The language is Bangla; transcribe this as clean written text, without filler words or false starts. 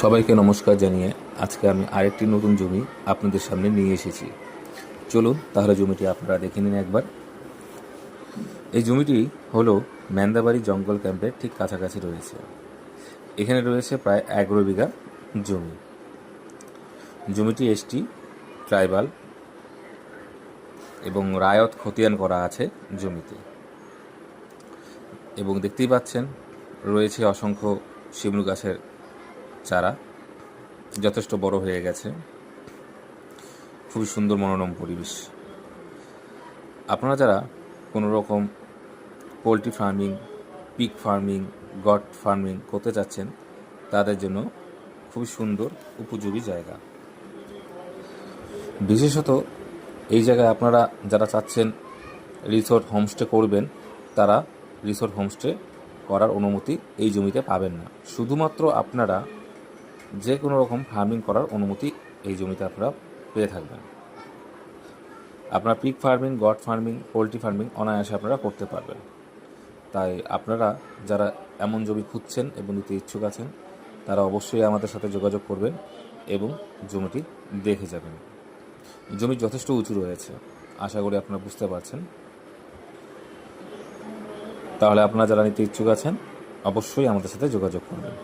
সবাইকে নমস্কার জানিয়ে আজকে আমি আরেকটি নতুন জমি আপনাদের সামনে নিয়ে এসেছি। চলুন তাহলে জমিটি আপনারা দেখে নিন একবার। এই জমিটি হলো ম্যান্দাবাড়ি জঙ্গল ক্যাম্পের ঠিক কাছাকাছি রয়েছে। এখানে রয়েছে প্রায় 11 বিঘা জমি। জমিটি এসটি, ট্রাইবাল এবং রায়ত খতিয়ান করা আছে জমিতে। এবং দেখতেই পাচ্ছেন রয়েছে অসংখ্য শিমুল গাছের চারা, যথেষ্ট বড় হয়ে গেছে। খুবই সুন্দর মনোরম পরিবেশ। আপনারা যারা কোনো রকম poultry farming, pig farming, goat farming করতে চাচ্ছেন তাদের জন্য খুবই সুন্দর উপযোগী জায়গা। বিশেষত এই জায়গায় আপনারা যারা চাচ্ছেন রিসোর্ট হোমস্টে করবেন, তারা রিসোর্ট হোমস্টে করার অনুমতি এই জমিতে পাবেন না। শুধুমাত্র আপনারা যে কোনো রকম ফার্মিং করার অনুমতি এই জমিতে আপনারা পেয়ে থাকবেন। আপনারা pig farming, goat farming, poultry farming অনায়াসে আপনারা করতে পারবেন। তাই আপনারা যারা এমন জমি খুঁজছেন এবং নিতে ইচ্ছুক আছেন, তারা অবশ্যই আমাদের সাথে যোগাযোগ করবেন এবং জমিটি দেখে যাবেন। জমি যথেষ্ট উঁচু রয়েছে, আশা করি আপনারা বুঝতে পারছেন। তাহলে আপনারা যারা নিতে ইচ্ছুক আছেন অবশ্যই আমাদের সাথে যোগাযোগ করবেন।